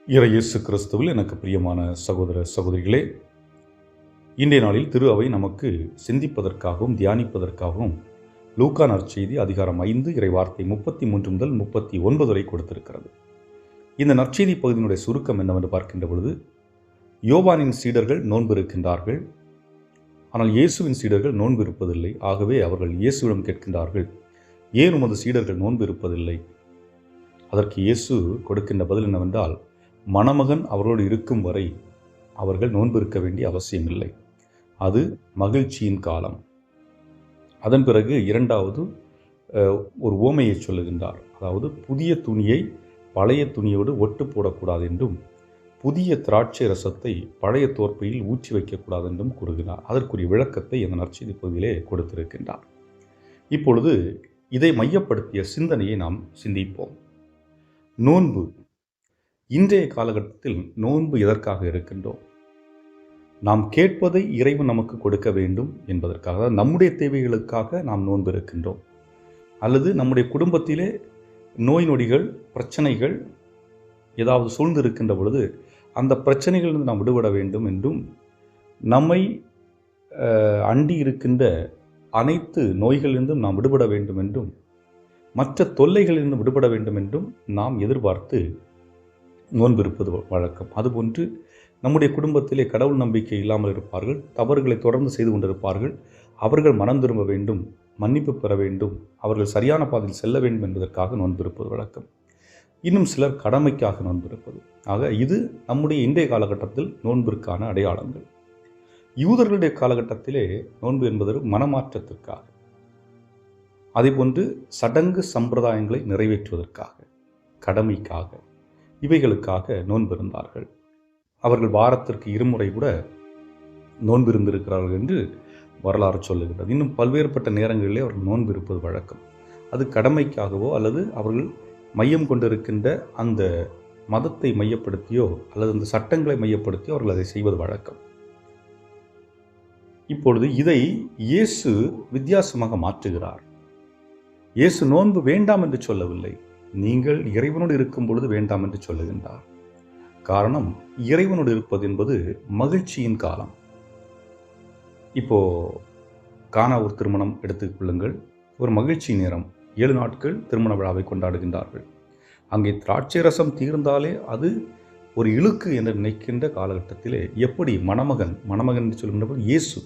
இயேசு கிறிஸ்துவில் எனக்கு பிரியமான சகோதர சகோதரிகளே, இன்றைய நாளில் திரு அவை நமக்கு சிந்திப்பதற்காகவும் தியானிப்பதற்காகவும் லூக்கா நற்செய்தி அதிகாரம் 5 இறை வார்த்தை 33 முதல் 39 வரை கொடுத்திருக்கிறது. இந்த நற்செய்தி பகுதியினுடைய சுருக்கம் என்னவென்று பார்க்கின்ற பொழுது, யோவானின் சீடர்கள் நோன்பு இருக்கின்றார்கள். ஆனால் இயேசுவின் சீடர்கள் நோன்பு இருப்பதில்லை. ஆகவே அவர்கள் இயேசுவிடம் கேட்கின்றார்கள், ஏன் உமது சீடர்கள் நோன்பு இருப்பதில்லை? அதற்கு இயேசு கொடுக்கின்ற பதில் என்னவென்றால், மணமகன் அவரோடு இருக்கும் வரை அவர்கள் நோன்பு இருக்க வேண்டிய அவசியமில்லை. அது மகிழ்ச்சியின் காலம். அதன் பிறகு இரண்டாவது ஒரு உவமையை சொல்லுகின்றார். அதாவது புதிய துணியை பழைய துணியோடு ஒட்டு போடக்கூடாது என்றும், புதிய திராட்சை ரசத்தை பழைய தோற்பையில் ஊற்றி வைக்கக்கூடாது என்றும் கூறுகிறார். அதற்குரிய விளக்கத்தை இந்த நற்செய்தி பகுதியிலே கொடுத்திருக்கின்றார். இப்பொழுது இதை மையப்படுத்திய சிந்தனையை நாம் சிந்திப்போம். நோன்பு. இன்றைய காலகட்டத்தில் நோன்பு எதற்காக இருக்கின்றோம்? நாம் கேட்பதை இறைவன் நமக்கு கொடுக்க வேண்டும் என்பதற்காக, நம்முடைய தேவைகளுக்காக நாம் நோன்பு இருக்கின்றோம். அல்லது நம்முடைய குடும்பத்திலே நோய் நொடிகள், பிரச்சனைகள் ஏதாவது சூழ்ந்து இருக்கின்ற பொழுது அந்த பிரச்சனைகளிலிருந்து நாம் விடுபட வேண்டும் என்றும், நம்மை அண்டி இருக்கின்ற அனைத்து நோய்களிலிருந்தும் நாம் விடுபட வேண்டும் என்றும், மற்ற தொல்லைகளிலிருந்து விடுபட வேண்டும் என்றும் நாம் எதிர்பார்த்து நோன்பு இருப்பது வழக்கம். அதுபோன்று நம்முடைய குடும்பத்திலே கடவுள் நம்பிக்கை இல்லாமல் இருப்பார்கள், தவறுகளை தொடர்ந்து செய்து கொண்டிருப்பார்கள். அவர்கள் மனம் திரும்ப வேண்டும், மன்னிப்பு பெற வேண்டும், அவர்கள் சரியான பாதையில் செல்ல வேண்டும் என்பதற்காக நோன்பு இருப்பது வழக்கம். இன்னும் சிலர் கடமைக்காக நோன்பு இருப்பது. ஆக இது நம்முடைய இன்றைய காலகட்டத்தில் நோன்பிற்கான அடையாளங்கள். யூதர்களுடைய காலகட்டத்திலே நோன்பு என்பது மனமாற்றத்திற்காக, அதேபோன்று சடங்கு சம்பிரதாயங்களை நிறைவேற்றுவதற்காக, கடமைக்காக, இவைகளுக்காக நோன்பு இருந்தார்கள். அவர்கள் வாரத்திற்கு இருமுறை கூட நோன்பு இருந்திருக்கிறார்கள் என்று வரலாறு சொல்லுகிறது. இன்னும் பல்வேறுபட்ட நேரங்களிலே அவர்கள் நோன்பு இருப்பது வழக்கம். அது கடமைக்காகவோ அல்லது அவர்கள் மையம் கொண்டிருக்கின்ற அந்த மதத்தை மையப்படுத்தியோ அல்லது அந்த சட்டங்களை மையப்படுத்தியோ அவர்கள் அதை செய்வது வழக்கம். இப்பொழுது இதை இயேசு வித்தியாசமாக மாற்றுகிறார். இயேசு நோன்பு வேண்டாம் என்று சொல்லவில்லை, நீங்கள் இறைவனோடு இருக்கும் பொழுது வேண்டாம் என்று சொல்லுகின்றார். காரணம், இறைவனோடு இருப்பது என்பது மகிழ்ச்சியின் காலம். இப்போ கானா ஒரு திருமணம் எடுத்துக்கொள்ளுங்கள். ஒரு மகிழ்ச்சி நேரம், 7 நாட்கள் திருமண விழாவை கொண்டாடுகின்றார்கள். அங்கே திராட்சை ரசம் தீர்ந்தாலே அது ஒரு இழுக்கு என்று நினைக்கின்ற காலகட்டத்திலே எப்படி மணமகன் என்று சொல்கின்ற பொழுது இயேசு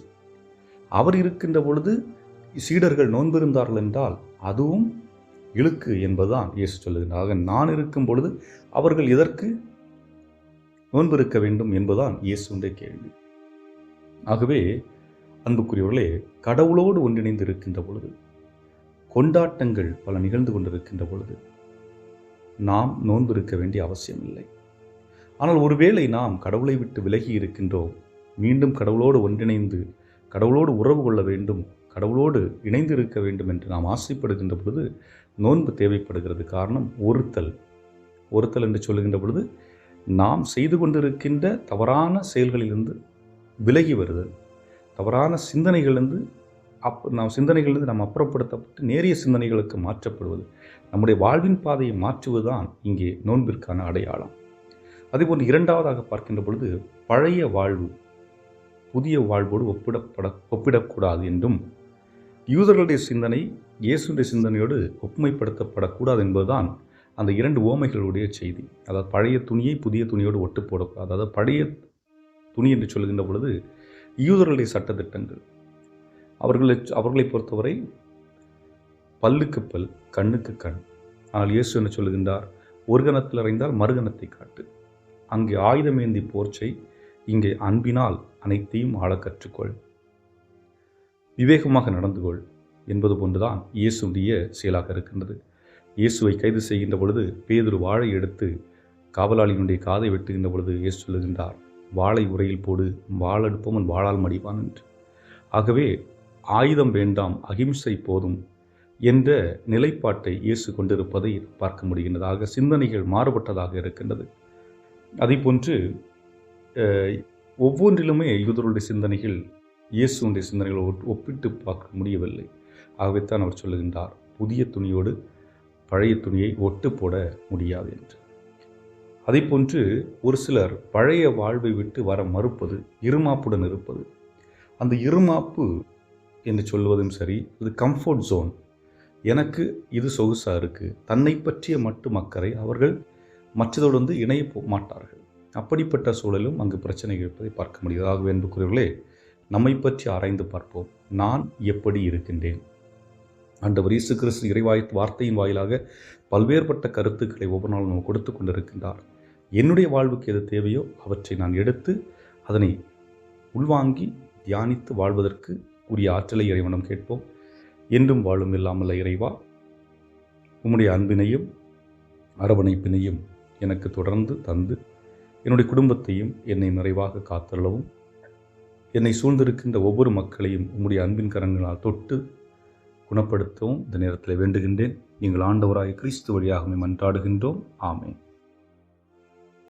அவர் இருக்கின்ற பொழுது சீடர்கள் நோன்பு இருந்தார்கள் என்றால் அதுவும் இழுக்கு என்பதுதான் இயேசு சொல்லுகின்றார். நான் இருக்கும் பொழுது அவர்கள் எதற்கு நோன்பு இருக்க வேண்டும் என்பதுதான் இயேசுடைய கேள்வி. ஆகவே அன்புக்குரியவர்களே, கடவுளோடு ஒன்றிணைந்து இருக்கின்ற பொழுது, கொண்டாட்டங்கள் பல நிகழ்ந்து கொண்டிருக்கின்ற பொழுது நாம் நோன்பு இருக்க வேண்டிய அவசியம் இல்லை. ஆனால் ஒருவேளை நாம் கடவுளை விட்டு விலகி இருக்கின்றோம், மீண்டும் கடவுளோடு ஒன்றிணைந்து கடவுளோடு உறவு கொள்ள வேண்டும், கடவுளோடு இணைந்து இருக்க வேண்டும் என்று நாம் ஆசைப்படுகின்ற பொழுது நோன்பு தேவைப்படுகிறது. காரணம், ஒருத்தல் என்று சொல்லுகின்ற பொழுது நாம் செய்து கொண்டிருக்கின்ற தவறான செயல்களிலிருந்து விலகி வருதல், தவறான சிந்தனைகளிலிருந்து நாம் அப்புறப்படுத்தப்பட்டு நேரிய சிந்தனைகளுக்கு மாற்றப்படுவது, நம்முடைய வாழ்வின் பாதையை மாற்றுவதுதான் இங்கே நோன்பிற்கான அடையாளம். அதேபோன்று இரண்டாவதாக பார்க்கின்ற பொழுது, பழைய வாழ்வு புதிய வாழ்வோடு ஒப்பிடக்கூடாது என்றும், யூதர்களுடைய சிந்தனை இயேசுடைய சிந்தனையோடு ஒப்புமைப்படுத்தப்படக்கூடாது என்பதுதான் அந்த 2 உவமைகளுடைய செய்தி. அதாவது பழைய துணியை புதிய துணியோடு ஒட்டு போடக்கூடாது. அதாவது பழைய துணி என்று சொல்கின்ற பொழுது யூதர்களுடைய சட்டத்திட்டங்கள், அவர்களை பொறுத்தவரை பல்லுக்கு பல், கண்ணுக்கு கண். ஆனால் இயேசு என்ன சொல்லுகின்றார்? ஒரு கணத்தில் அறைந்தால் மறுகணத்தை காட்டு. அங்கே ஆயுதமேந்தி போர்ச்சை, இங்கே அன்பினால் அனைத்தையும் ஆள கற்றுக்கொள், விவேகமாக நடந்து கொள் என்பது போன்றுதான் இயேசுடைய செயலாக இருக்கின்றது. இயேசுவை கைது செய்கின்ற பொழுது பேதுரு வாளை எடுத்து காவலாளியினுடைய காதை வெட்டுகின்ற பொழுது இயேசு சொல்லுகின்றார், வாளை உரையில் போடு, வாளெடுப்பவன் வாளால் மடிவான் என்று. ஆகவே ஆயுதம் வேண்டாம், அகிம்சை போதும் என்ற நிலைப்பாட்டை இயேசு கொண்டிருப்பதை பார்க்க முடிகின்றது. ஆக சிந்தனைகள் மாறுபட்டதாக இருக்கின்றது. அதே போன்று ஒவ்வொன்றிலுமே யூதர்களுடைய சிந்தனைகள் இயேசுடைய சிந்தனைகளை ஒப்பிட்டு பார்க்க முடியவில்லை. ஆகவே தான் அவர் சொல்லுகின்றார், புதிய துணியோடு பழைய துணியை ஒட்டு போட முடியாது என்று. அதேபோன்று ஒரு சிலர் பழைய வாழ்வை விட்டு வர மறுப்பது, இருமாப்புடன் இருப்பது. அந்த இருமாப்பு என்று சொல்வதும் சரி, இது கம்ஃபர்ட் ஜோன். எனக்கு இது சொகுசாக இருக்குது, தன்னை பற்றிய மட்டும் அக்கறை. அவர்கள் மற்றதோடு இணைய மாட்டார்கள். அப்படிப்பட்ட சூழலும் அங்கு பிரச்சனை இருப்பதை பார்க்க முடியாது. ஆகவே அன்புக்குரியவர்களே, நம்மை பற்றி ஆராய்ந்து பார்ப்போம். நான் எப்படி இருக்கின்றேன்? ஆண்டவர் இயேசு கிறிஸ்து வார்த்தையின் வாயிலாக பல்வேறுபட்ட கருத்துக்களை ஒவ்வொரு நாளும் நம்ம கொடுத்து கொண்டிருக்கின்றார். என்னுடைய வாழ்வுக்கு எது தேவையோ அவற்றை நான் எடுத்து அதனை உள்வாங்கி தியானித்து வாழ்வதற்கு உரிய ஆற்றலை இறைவனம் கேட்போம். என்றும் வாழும் இல்லாமல் இறைவா, உம்முடைய அன்பினையும் அரவணைப்பினையும் எனக்கு தொடர்ந்து தந்து என்னுடைய குடும்பத்தையும் என்னை நிறைவாக காத்தள்ளவும், என்னை சூழ்ந்திருக்கின்ற ஒவ்வொரு மக்களையும் உம்முடைய அன்பின் கரங்களால் தொட்டு குணப்படுத்தவும் இந்த நேரத்தில் வேண்டுகின்றேன். நீங்கள் ஆண்டவராய் கிறிஸ்து வழியாகவே மன்றாடுகின்றோம். ஆமென்.